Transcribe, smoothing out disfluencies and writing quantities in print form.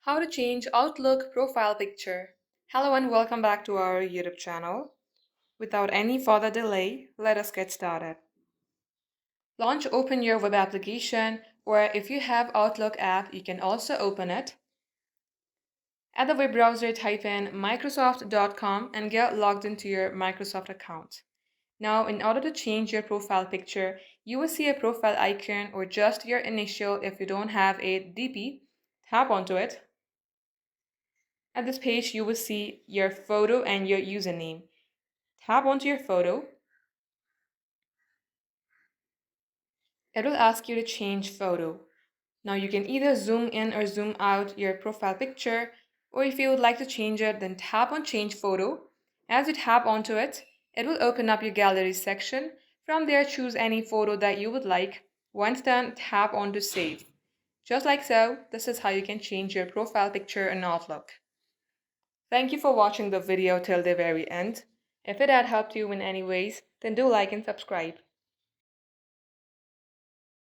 How to change Outlook profile picture. Hello and welcome back to our YouTube channel. Without any further delay, let us get started. Open your web application, or if you have Outlook app, you can also open it. At the web browser, type in microsoft.com and get logged into your Microsoft account. Now, in order to change your profile picture, you will see a profile icon or just your initial if you don't have a DP. Tap onto it. At this page, you will see your photo and your username. Tap onto your photo. It will ask you to change photo. Now you can either zoom in or zoom out your profile picture, or if you would like to change it, then tap on change photo. As you tap onto it, it will open up your gallery section. From there, choose any photo that you would like. Once done, tap on to save. Just like so, this is how you can change your profile picture in Outlook. Thank you for watching the video till the very end. If it had helped you in any ways, then do like and subscribe.